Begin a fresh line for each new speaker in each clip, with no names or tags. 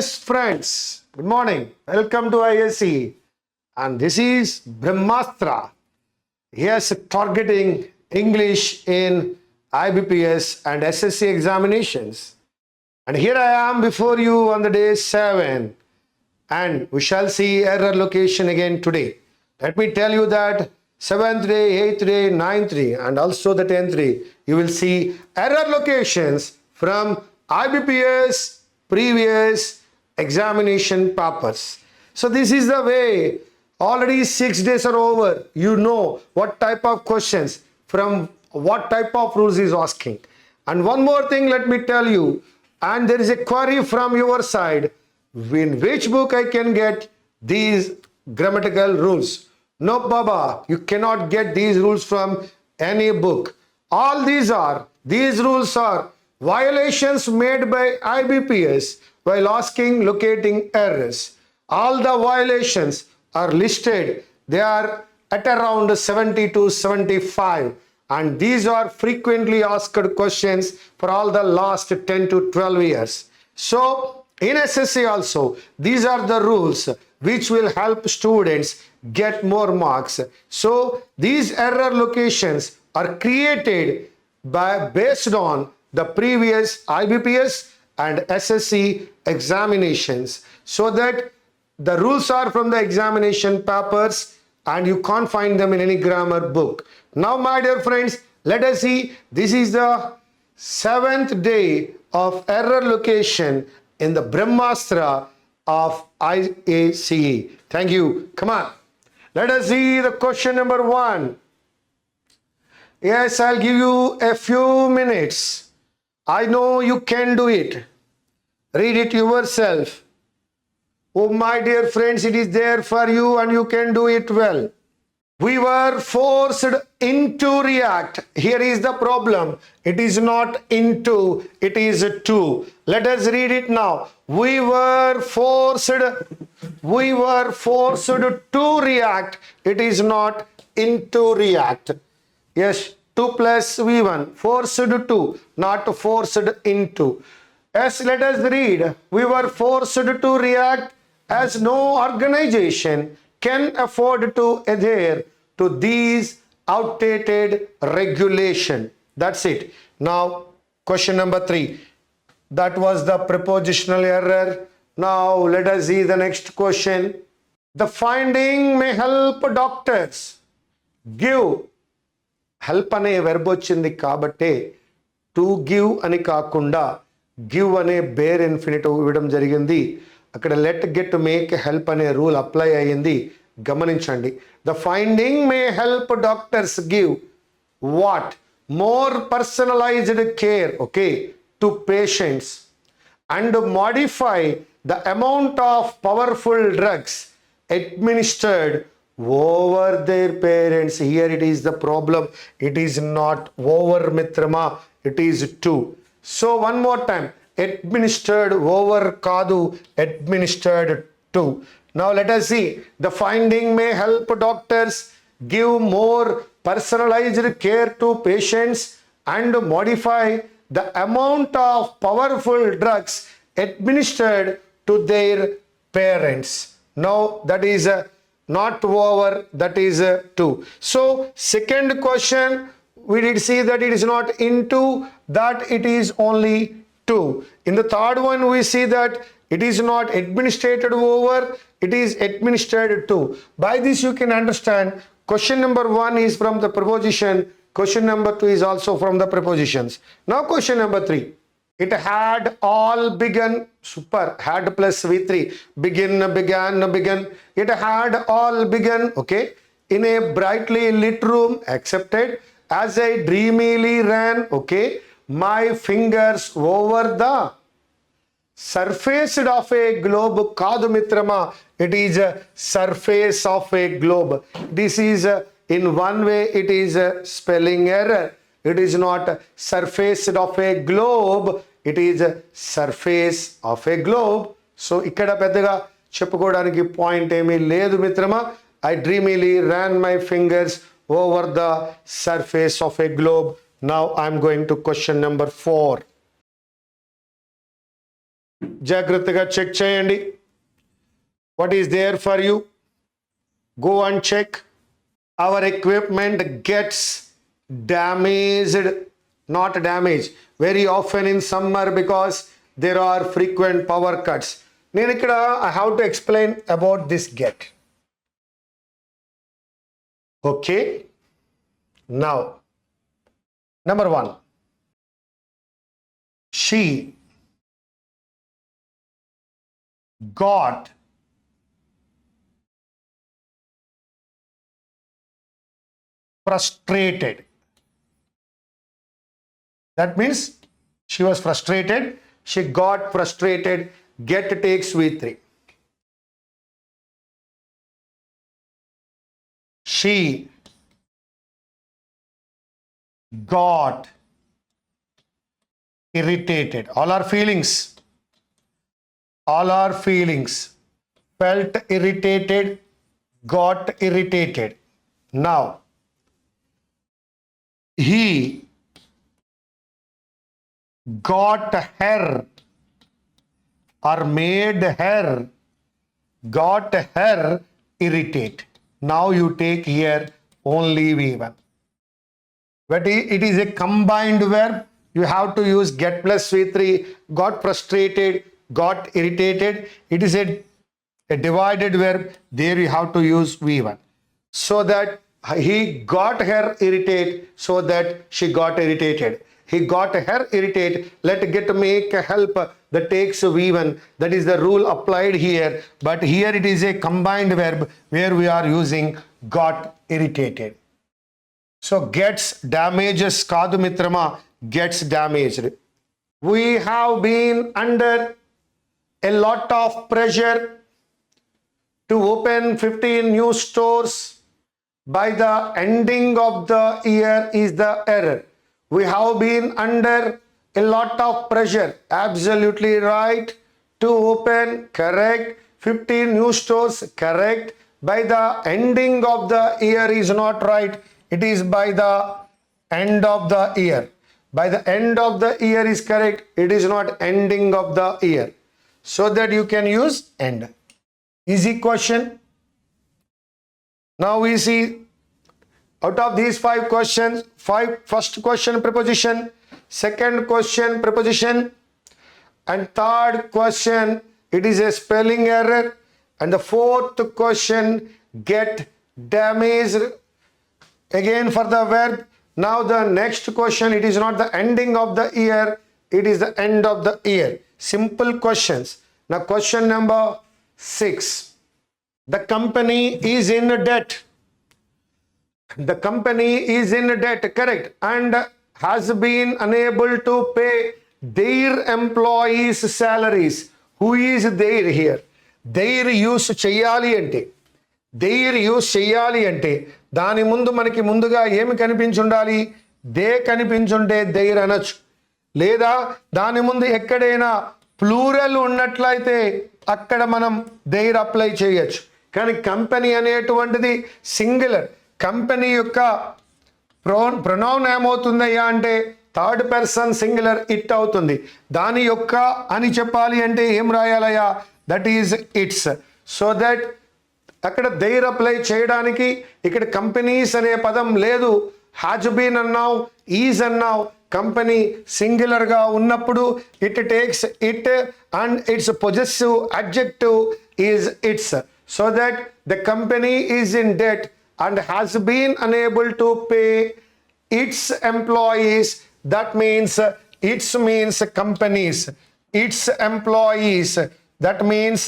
Yes, friends, good morning. Welcome to IACE. And this is Brahmastra. Yes, targeting English in IBPS and SSC examinations. And here I am before you on the day 7. And we shall see error location again today. Let me tell you that 7th day, 8th day, 9th day, and also the 10th day, you will see error locations from IBPS previous examination papers. So this is the way. Already 6 days are over. You know what type of questions from what type of rules is asking. And one more thing, let me tell you. And there is a query from your side. In which book I can get these grammatical rules? No, Baba, you cannot get these rules from any book. All these rules are violations made by IBPS while asking locating errors. All the violations are listed. They are at around 70 to 75. And these are frequently asked questions for all the last 10 to 12 years. So in SSC also, these are the rules which will help students get more marks. So these error locations are created based on the previous IBPS and SSC examinations, so that the rules are from the examination papers and you can't find them in any grammar book. Now, my dear friends, let us see. This is the 7th day of error location in the Brahmastra of IACE. Thank you. Come on. Let us see the question number 1. Yes, I'll give you a few minutes. I know you can do it. Read it yourself. Oh, my dear friends, it is there for you and you can do it well. We were forced into react. Here is the problem. It is not into, it is to. Let us read it now. We were forced to react. It is not into react. Yes, 2 plus V1. Forced to, not forced into. Yes, let us read. We were forced to react as no organization can afford to adhere to these outdated regulation. That's it. Now, question number 3. That was the prepositional error. Now, let us see the next question. The finding may help doctors give. Help ane verb వచ్చింది కాబట్టి to give అని కాకుండా give అనే bare infinitive ఇవ్వడం జరిగింది. అక్కడ let get make help అనే rule apply అయ్యింది. గమనించండి. The finding may help doctors give what? More personalized care, okay, to patients and modify the amount of powerful drugs administered over their parents. Here it is the problem. It is not over, Mitrama. It is to. So one more time. Administered over kadu, administered to. Now let us see. The finding may help doctors give more personalized care to patients and modify the amount of powerful drugs administered to their parents. Now that is not over, that is to. So second question, we did see that it is not into, that it is only to. In the third one, we see that it is not administered over, it is administered to. By this you can understand question number 1 is from the preposition, question number 2 is also from the prepositions. Now question number 3. It had all begun, super, had plus V3, begin, began, began. It had all begun, okay, in a brightly lit room, accepted, as I dreamily ran, okay, my fingers over the surface of a globe. Kadu Mitrama, it is a surface of a globe. This is in one way it is a spelling error. It is not surface of a globe, it is a surface of a globe. So ikkada pedaga cheppukodaniki point emi ledu Mitrama. I dreamily ran my fingers over the surface of a globe. Now I am going to question number 4. జాగ్రత్తగా check చేయండి. What is there for you? Go and check. Our equipment gets damaged, not damaged, very often in summer because there are frequent power cuts. నేను ఇక్కడ I have to explain about this get. Okay. Now, number 1. She got frustrated. That means she was frustrated. She got frustrated. Get takes V3. She got irritated. All our feelings. All our feelings. Felt irritated. Got irritated. Now, he got her or made her, got her irritate. Now you take here only V1. But it is a combined verb. You have to use get plus V3. Got frustrated, got irritated. It is a divided verb. There you have to use V1. So that he got her irritate, so that she got irritated. He got her irritate. Let get make help that takes V1. That is the rule applied here. But here it is a combined verb where we are using got irritated. So gets damages kaadu mitrama, gets damaged. We have been under a lot of pressure to open 15 new stores. By the ending of the year is the error. We have been under a lot of pressure. Absolutely right. To open, correct. 15 new stores, correct. By the ending of the year is not right. It is by the end of the year. By the end of the year is correct. It is not ending of the year. So that you can use end. Easy question. Now we see out of these 5 questions, first question preposition, second question preposition, and third question it is a spelling error, and the fourth question get damaged. Again for the verb. Now the next question, it is not the ending of the year, it is the end of the year. Simple questions. Now question number 6. The company is in debt. The company is in debt, correct, and has been unable to pay their employees' salaries. Who is their here? Their use cheyali ante. Their use cheyali ante. దాని ముందు మనకి ముందుగా ఏమి కనిపించుండాలి? They కనిపించుంటే there అనొచ్చు. లేదా దాని ముందు ఎక్కడైనా ప్లూరల్ ఉన్నట్లయితే అక్కడ మనం దేర్ అప్లై చేయొచ్చు. కానీ కంపెనీ అనేటువంటిది సింగులర్. కంపెనీ యొక్క ప్రొనౌన్ ఏమవుతుందయ్యా అంటే థర్డ్ పర్సన్ సింగులర్ ఇట్ అవుతుంది. దాని యొక్క అని చెప్పాలి అంటే ఏం రాయాలయ్యా? That is its. So that అక్కడ దేర్ అప్లై చేయడానికి ఇక్కడ కంపెనీస్ అనే పదం లేదు. హ్యాజ్ బీన్ అన్నావు, ఈజ్ అన్నావు. కంపెనీ సింగులర్ గా ఉన్నప్పుడు it takes it and its possessive adjective is its. So that the company is in debt and has been unable to pay its employees. That means its means companies, its employees. That means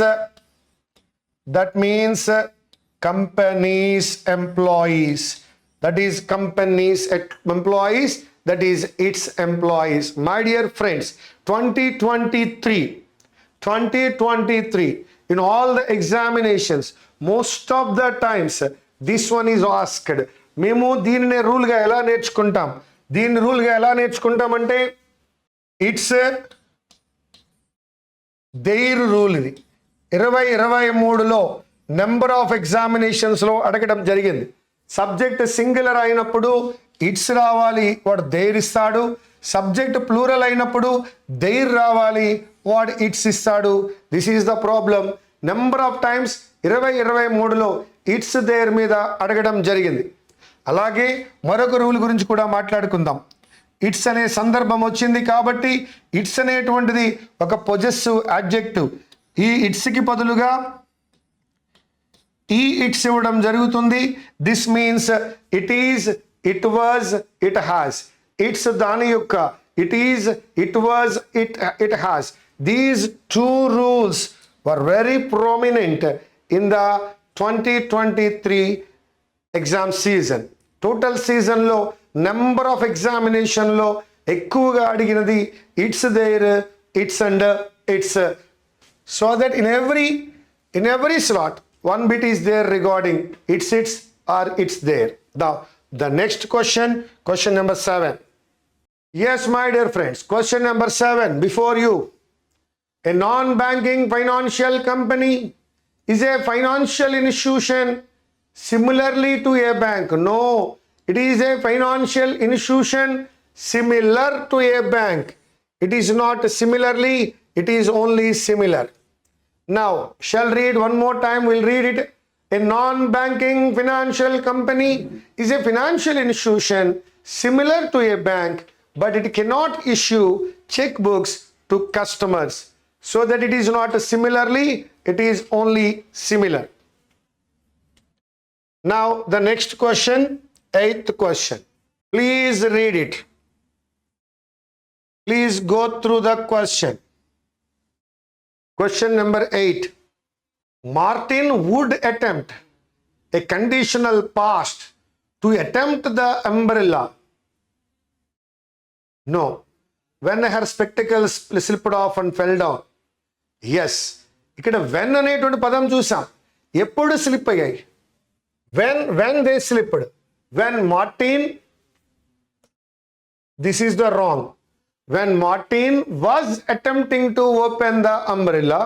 companies employees. That is companies employees. That is its employees. My dear friends, 2023 in all the examinations, most of the times this one is asked. మేము దీనిని రూల్గా ఎలా నేర్చుకుంటాం? దీన్ని రూల్గా ఎలా నేర్చుకుంటామంటే it's there rule. ఇది 2023లో number of ఎగ్జామినేషన్స్లో అడగడం జరిగింది. Subject singular అయినప్పుడు ఇట్స్ రావాలి, వాడు దేర్ ఇస్తాడు. సబ్జెక్ట్ ప్లూరల్ అయినప్పుడు దేర్ రావాలి, వాడు ఇట్స్ ఇస్తాడు. This is the problem. Number of times 2023లో ఇట్స్ దేర్ మీద అడగడం జరిగింది. అలాగే మరొక రూల్ గురించి కూడా మాట్లాడుకుందాం. ఇట్స్ అనే సందర్భం వచ్చింది కాబట్టి ఇట్స్ అనేటువంటిది ఒక పొజెసివ్ యాడ్జెక్టివ్. ఈ ఇట్స్కి బదులుగా ఈ ఇట్స్ ఇవ్వడం జరుగుతుంది. This means it is, it was, it has. Its దాని యొక్క, it is, it was, it has. These two rules were very prominent in the 2023 exam season. Total సీజన్లో నెంబర్ ఆఫ్ ఎగ్జామినేషన్లో ఎక్కువగా అడిగినది its there, its and its. So that in every slot one bit is there regarding its or it's there. The next question number 7. Yes, my dear friends, question number 7 before you. A non-banking financial company is a financial institution similarly to a bank. No, it is a financial institution similar to a bank. It is not similarly, it is only similar. Now, shall read one more time, we'll read it. A non-banking financial company is a financial institution similar to a bank, but it cannot issue checkbooks to customers. So that it is not similarly, it is only similar. Now, the next question, 8th question. Please read it. Please go through the question. Question number 8. Martin would attempt a conditional past to attempt the umbrella. No. When her spectacles slipped off and fell down. Yes. ఇక్కడ when అనేటువంటి పదం చూసాం. ఎప్పుడు slip అయ్యాయి? When they slipped. When Martin, this is the wrong. When Martin was attempting to open the umbrella.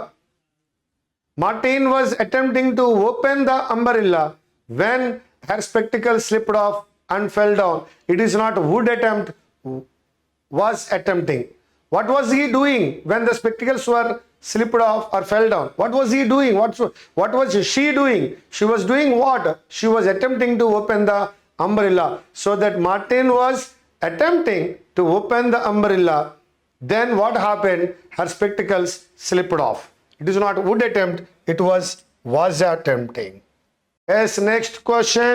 Martin was attempting to open the umbrella when her spectacles slipped off and fell down. It is not would attempt, was attempting. What was he doing when the spectacles were slipped off or fell down? What was he doing? What was she doing? She was doing what? She was attempting to open the umbrella. So that Martin was attempting to open the umbrella. Then what happened? Her spectacles slipped off. It is not would attempt, it was attempting. Yes, next question.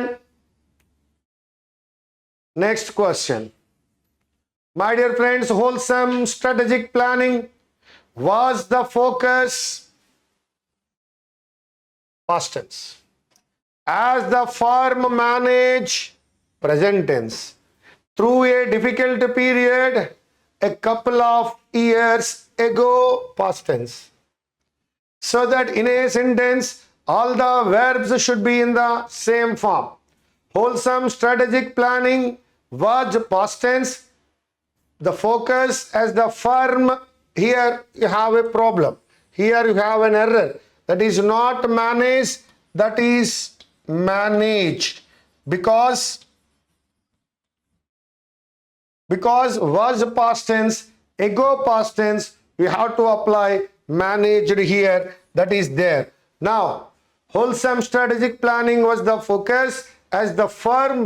Next question. My dear friends, wholesome strategic planning was the focus. Past tense. As the firm managed, present tense, through a difficult period a couple of years ago, past tense. So that in a sentence all the verbs should be in the same form. Wholesome strategic planning was past tense. The focus as the firm, here you have a problem. Here you have an error. That is not managed, that is managed. Because was past tense, ago past tense, we have to apply managed here, that is there. Now, wholesome strategic planning was the focus as the firm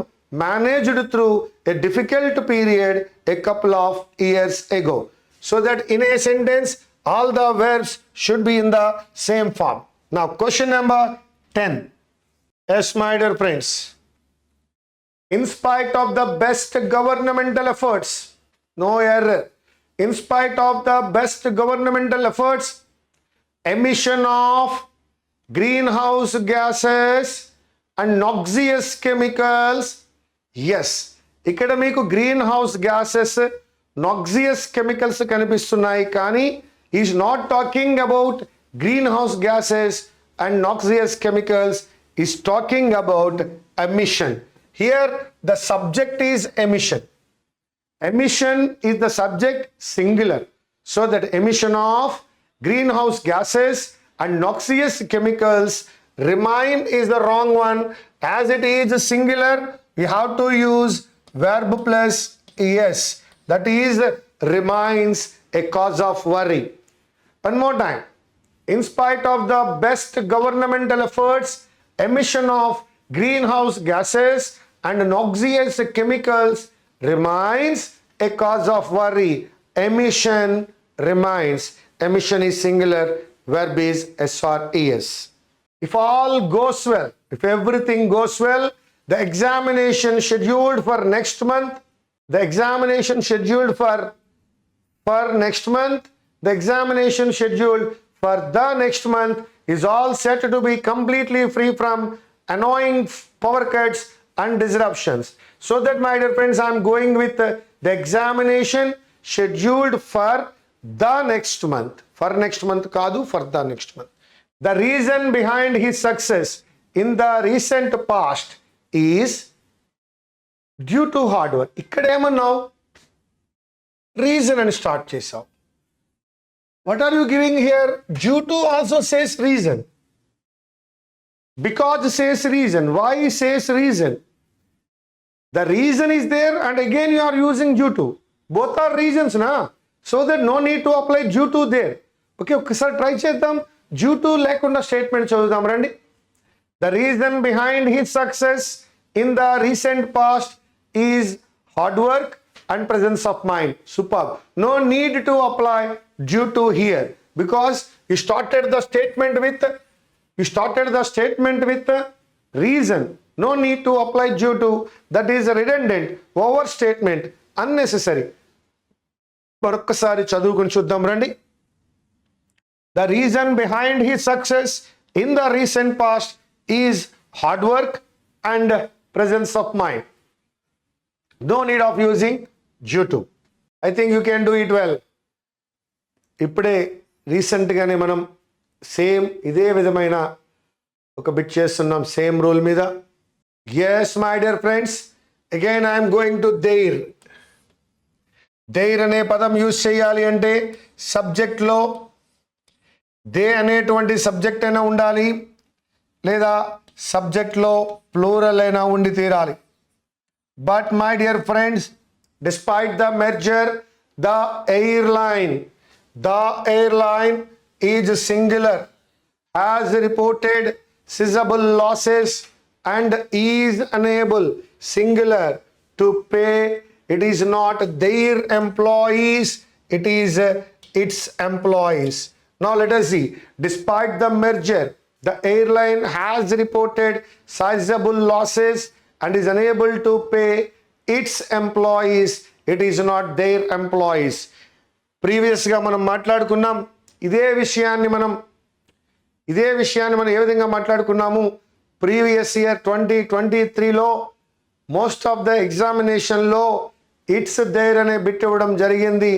managed through a difficult period a couple of years ago. So that in a sentence, all the verbs should be in the same form. Now, question number 10. Yes, my dear friends. In spite of the best governmental efforts, no error. In spite of the best governmental efforts, emission of greenhouse gases and noxious chemicals. Yes, ఇక్కడ మీకు green house gases, noxious chemicals కనిపిస్తున్నాయి, కానీ is not talking about green house gases and noxious chemicals, is talking about emission. Here the subject is emission. Emission is the subject singular. So that emission of greenhouse gases and noxious chemicals, remain is the wrong one. As it is singular, we have to use verb plus es. That is remains a cause of worry. One more time. In spite of the best governmental efforts, emission of greenhouse gases and noxious chemicals remains a cause of worry. Emission remains. Emission is singular, verb is SRES. If all goes well, if everything goes well, the examination scheduled for next month, the examination scheduled for next month, the examination scheduled for the next month is all set to be completely free from annoying power cuts and disruptions. So that, my dear friends, I am going with the examination scheduled for the next month. For next month kadu, for the next month. The reason behind his success in the recent past is due to hard work. Ikkademannao reason and start chesav. What are you giving here? Due to also says reason. Because says reason. Why says reason? The reason is there and again you are using due to. Both are reasons, na? So that no need to apply due to there. Okay, sir, try cheddam. Due to lekunda statement chadudam randi. The reason behind his success in the recent past is hard work and presence of mind. Superb. No need to apply due to here because you started the statement with reason. No need to apply due to. That is redundant, overstatement, unnecessary. మరొక్కసారి చదువుకుని చూద్దాం రండి. The reason behind his success in the recent past is hard work and presence of mind. No need of using due to. I think you can do it well. ఇప్పుడే రీసెంట్గానే మనం same ఇదే విధమైన ఒక బిట్ చేస్తున్నాం same rule మీద. Yes, my dear friends, again I am going to there. There అనే పదం యూజ్ చేయాలి అంటే సబ్జెక్ట్లో దే అనేటువంటి సబ్జెక్ట్ అయినా ఉండాలి లేదా సబ్జెక్ట్లో ప్లూరల్ అయినా ఉండి తీరాలి. But my dear friends, despite the merger, the airline is singular, has reported sizable losses and is unable, singular, to pay. It is not their employees, it is its employees. Now let us see. Despite the merger, the airline has reported sizable losses and is unable to pay its employees. It is not their employees. ప్రీవియస్గా మనం మాట్లాడుకున్నాం ఇదే విషయాన్ని మనం ఏ విధంగా మాట్లాడుకున్నాము. Previous year 2023లో మోస్ట్ ఆఫ్ ద ఎగ్జామినేషన్లో ఇట్స్ దేర్ అనే బిట్ ఇవ్వడం జరిగింది.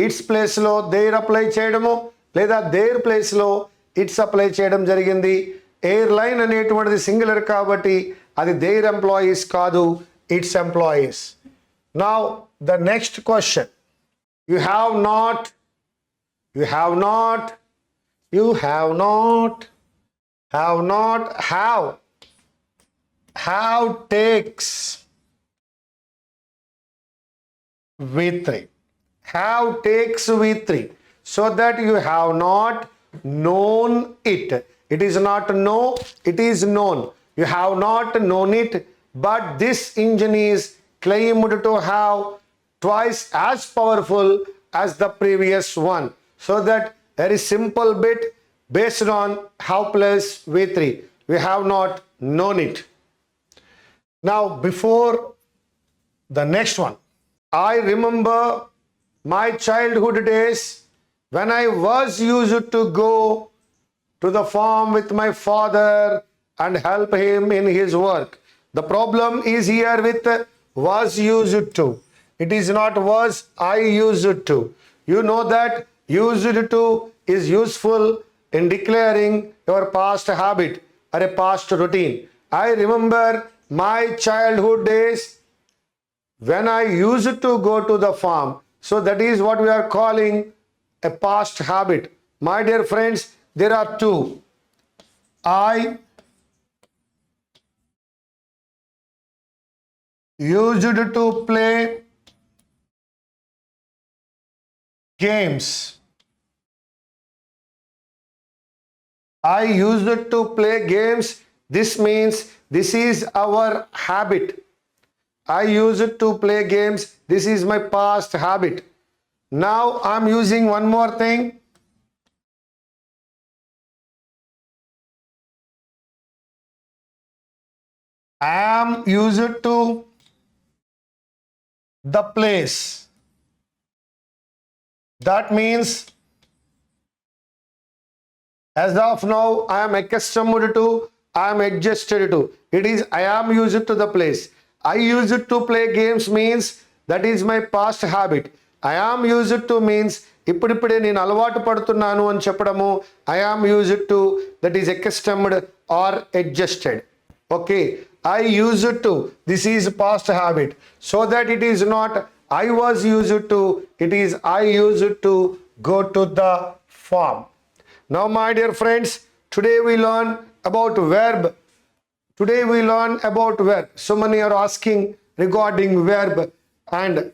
ఇట్స్ ప్లేస్లో దేర్ అప్లై చేయడము లేదా దేర్ ప్లేస్లో ఇట్స్ అప్లై చేయడం జరిగింది. ఎయిర్లైన్ అనేటువంటిది సింగులర్ కాబట్టి అది దేర్ ఎంప్లాయీస్ కాదు, its employees. Now the next question. You have not takes V3. Have takes V3. So that you have not known it. It is not know, it is known. You have not known it, but this engine is claimed to have twice as powerful as the previous one. So that very simple bit based on how plus V3. We have not known it. Now before the next one, I remember my childhood days when I was used to go to the farm with my father and help him in his work. The problem is here with was used to. It is not was I used to. You know that used to is useful in declaring your past habit or a past routine. I remember my childhood days when I used to go to the farm. So that is what we are calling a past habit. My dear friends, there are two. I used to play games I used to play games. This means this is our habit. I used to play games. This is my past habit. Now I'm using one more thing. I am used to the place. That means as of now I am accustomed to, I am adjusted to. It is I am used to the place. I used to play games means that is my past habit. I am used to means ఇప్పుడిప్పుడే నేను అలవాటు పడుతున్నాను అని చెప్పడము. I am used to, that is accustomed or adjusted. Okay, I used to, this is past habit, so that it is not I was used to, it is I used to go to the farm. Now my dear friends, today we learn about verb. Today we learn about verb. So many are asking regarding verb, and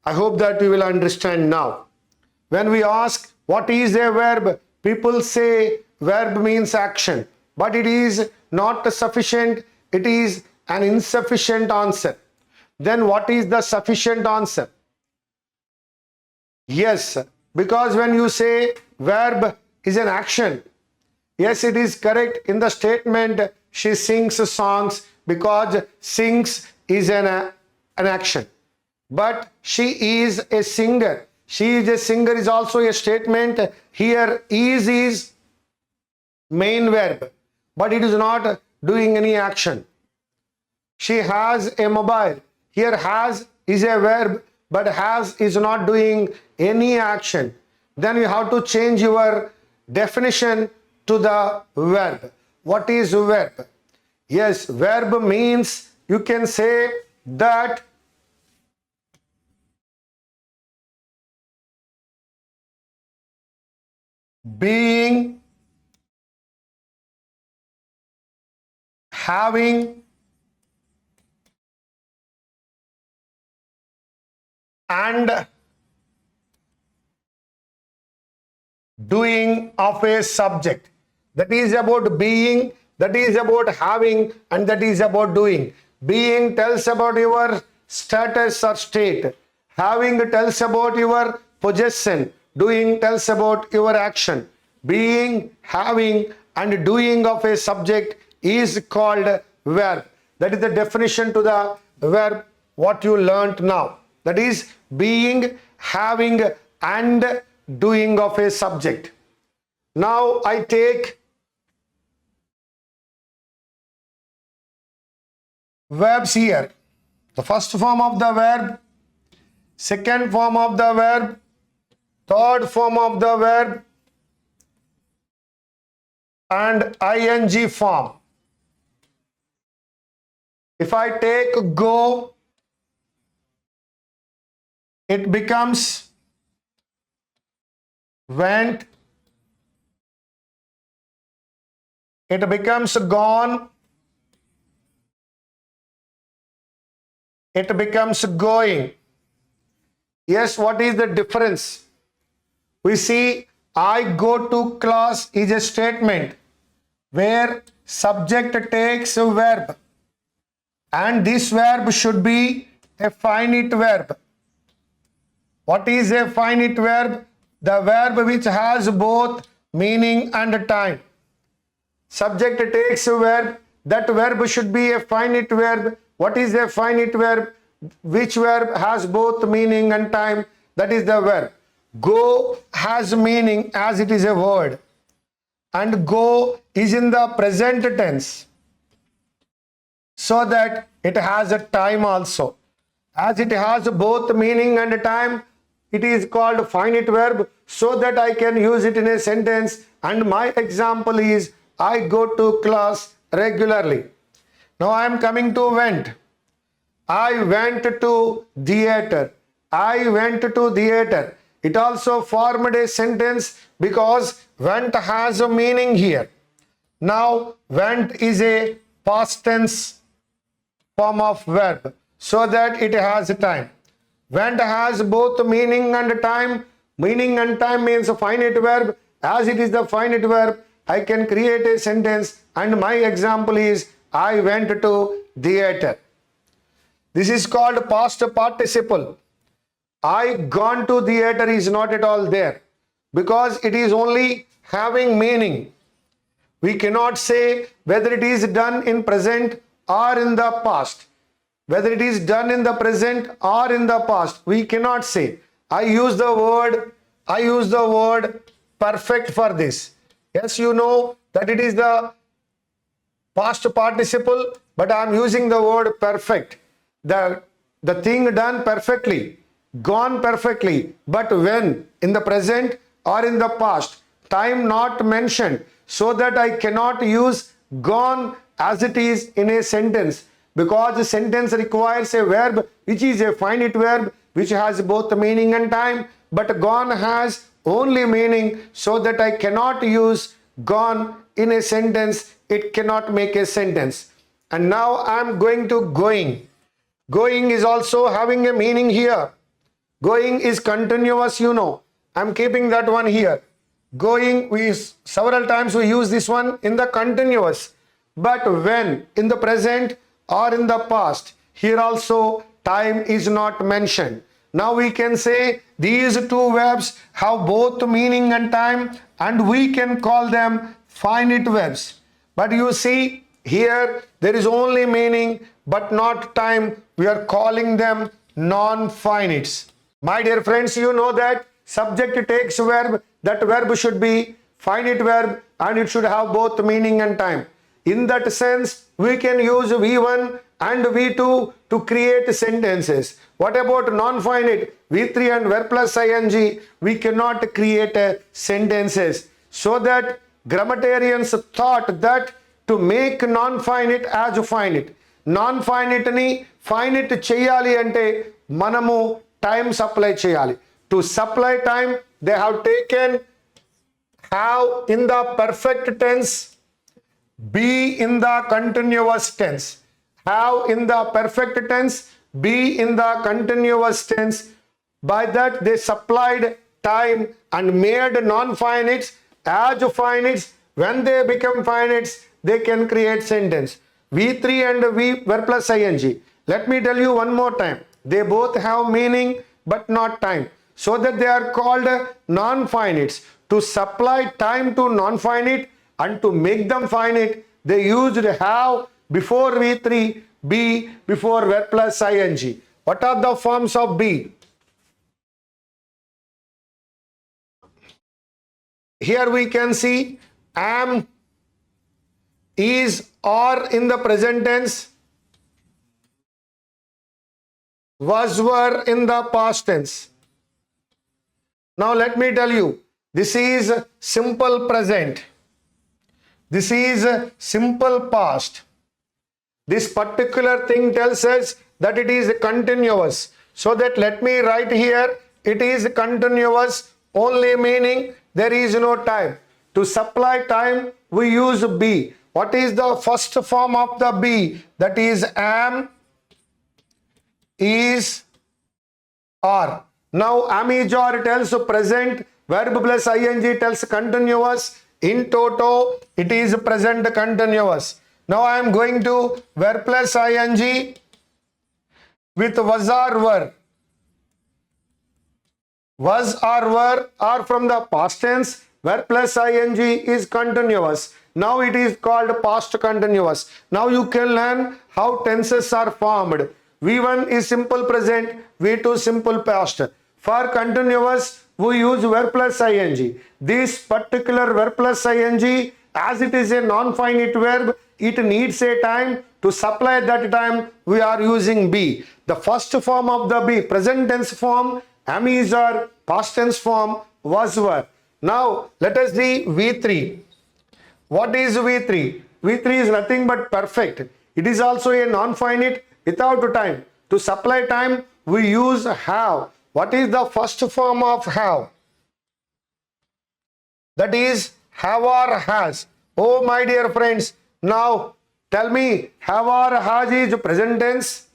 I hope that you will understand now. When we ask what is a verb, people say verb means action, but it is not sufficient. It is an insufficient answer. Then what is the sufficient answer? Yes, because when you say verb is an action, yes, it is correct in the statement she sings songs, because sings is an action. But she is a singer. She is a singer is also a statement. Here is main verb, but it is not doing any action. She has a mobile. Here has is a verb, but has is not doing any action. Then you have to change your definition to the verb. What is verb? Yes, verb means you can say that being, having, and doing of a subject. That is about being, that is about having, and that is about doing. Being tells about your status or state. Having tells about your possession. Doing tells about your action. Being, having, and doing of a subject is called verb. That is the definition to the verb what you learnt now. That is being, having, and doing of a subject. Now I take verbs here. The first form of the verb, second form of the verb, third form of the verb, and ing form. If I take go, it becomes went, it becomes gone, it becomes going. Yes, what is the difference? We see I go to class is a statement where subject takes a verb, and this verb should be a finite verb. What is a finite verb? The verb which has both meaning and time. Subject takes a verb, that verb should be a finite verb. What is a finite verb? Which verb has both meaning and time? That is the verb. Go has meaning as it is a word, and go is in the present tense, so that it has a time also. As it has both meaning and time, it is called finite verb, so that I can use it in a sentence. And my example is I go to class regularly. Now I am coming to went. I went to theater. I went to theater. It also formed a sentence because went has a meaning here. Now went is a past tense form of verb, so that it has a time. Went has both meaning and time. Meaning and time means a finite verb. As it is the finite verb, I can create a sentence, and my example is I went to theater. This is called past participle. I gone to theater is not at all there because it is only having meaning. We cannot say whether it is done in present or in the past. Whether it is done in the present or in the past, we cannot say. I use the word perfect for this. Yes, you know that it is the past participle, but I am using the word perfect. The thing done perfectly, gone perfectly, but when, in the present or in the past, time not mentioned, so that I cannot use gone as it is in a sentence, because the sentence requires a verb which is a finite verb which has both meaning and time, but gone has only meaning, so that I cannot use gone in a sentence. It cannot make a sentence. And now I am going to going. Going is also having a meaning here. Going is continuous, you know. I am keeping that one here. Going, several times we use this one in the continuous. But when, in the present or in the past, here also time is not mentioned. Now we can say these two verbs have both meaning and time, and we can call them finite verbs. But you see here there is only meaning but not time. We are calling them non-finites. My dear friends, you know that subject takes verb. That verb should be finite verb and it should have both meaning and time. In that sense, we can use V1 and V2 to create sentences. What about non-finite? V3 and verb plus ing, we cannot create sentences. So that grammarians thought that to make non-finite as finite. Non-finite ni finite cheyali ante manamu time supply cheyali. To supply time, they have taken have in the perfect tense, be in the continuous tense. Have in the perfect tense, be in the continuous tense. By that they supplied time and made non-finites as finites. When they become finites, they can create sentence. V3 and V verb plus ing. Let me tell you one more time. They both have meaning but not time. So that they are called non-finites. To supply time to non-finite and to make them finite, they used have before V3, be before verb plus ing. What are the forms of be? Here we can see am, is, or in the present tense, was, were in the past tense. Now let me tell you, this is simple present. This is simple past. This particular thing tells us that it is continuous. So that let me write here, it is continuous, only meaning there is no time. To supply time, we use be. What is the first form of the be? That is am, is, are. Now am, is, or tells present, verb plus ing tells continuous. In toto, it is present continuous. Now I am going to verb plus ing with was or were. Was or were are from the past tense. Verb plus ing is continuous. Now it is called past continuous. Now you can learn how tenses are formed. V1 is simple present, V2 simple past. For continuous, we use verb plus ing. This particular verb plus ing, as it is a non-finite verb, it needs a time. To supply that time, we are using be. The first form of the be, present tense form, am, is, or, past tense form, was, were. Now let us see V3. What is V3? V3 is nothing but perfect. It is also a non-finite without time. To supply time, we use have. What is the first form of have? That is have or has. Oh my dear friends, now tell me, have or has is present tense.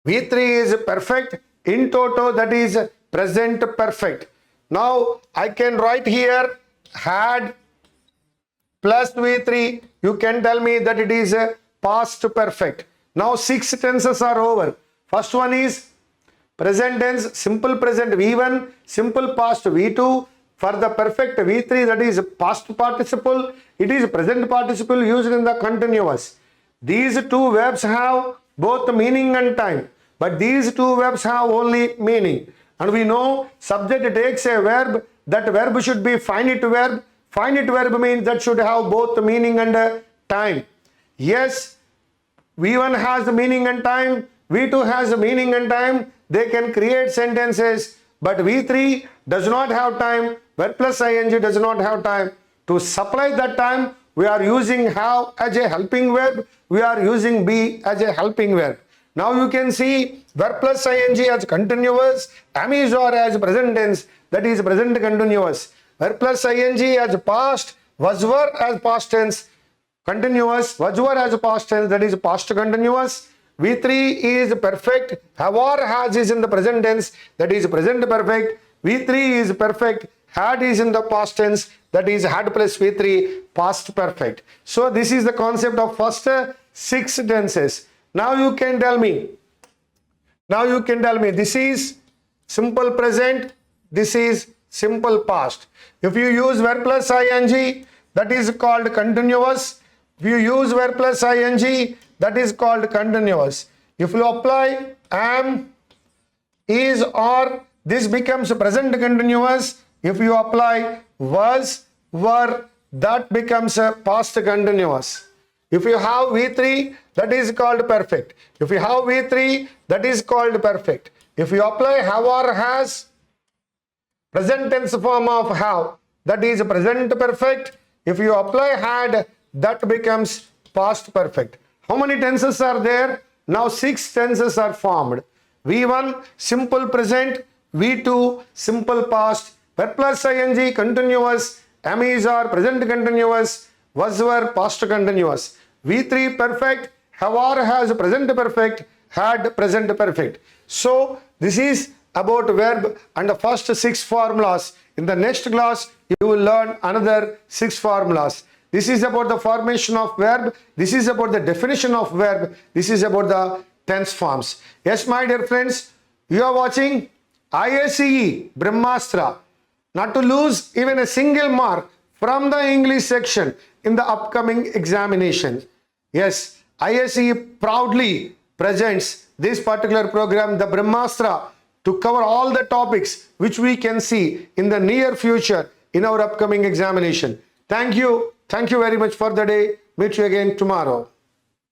V3 is perfect. In toto, that is present perfect. Now I can write here had, plus V3, you can tell me that it is a past perfect. Now 6 tenses are over. First one is present tense, simple present V1, simple past V2. For the perfect V3, that is past participle, it is present participle used in the continuous. These two verbs have both meaning and time, but these two verbs have only meaning. And we know subject takes a verb, that verb should be finite verb. Finite verb means that should have both meaning and time. Yes, V1 has meaning and time, V2 has meaning and time, they can create sentences, but V3 does not have time, verb plus ing does not have time. To supply that time, we are using have as a helping verb, we are using be as a helping verb. Now you can see verb plus ing as continuous, am is or as present tense, that is present continuous. Verb plus ing as past, was were as past tense, continuous, was were as past tense, that is past continuous. V3 is perfect, have or has is in the present tense, that is present perfect. V3 is perfect, had is in the past tense, that is had plus V3, past perfect. So this is the concept of first 6 tenses. Now you can tell me, this is simple present, this is simple past. If you use verb plus ing, that is called continuous. If you use verb plus ing, that is called continuous. If you apply am, is, or, this becomes present continuous. If you apply was, were, that becomes a past continuous. If you have V3, that is called perfect. If you have V3, that is called perfect. If you apply have or has, present tense form of have, that is present perfect. If you apply had, that becomes past perfect. How many tenses are there? Now 6 tenses are formed. V1 simple present, V2 simple past, verb plus ing continuous, am is or present continuous, was were past continuous. V3 perfect, have or has present perfect, had present perfect. So this is about verb and the first 6 formulas. In the next class, you will learn another 6 formulas. This is about the formation of verb. This is about the definition of verb. This is about the tense forms. Yes, my dear friends, you are watching IACE Brahmastra. Not to lose even a single mark from the English section in the upcoming examination. Yes, IACE proudly presents this particular program, the Brahmastra, to cover all the topics which we can see in the near future in our upcoming examination. Thank you. Thank you very much for the day. Meet you again tomorrow.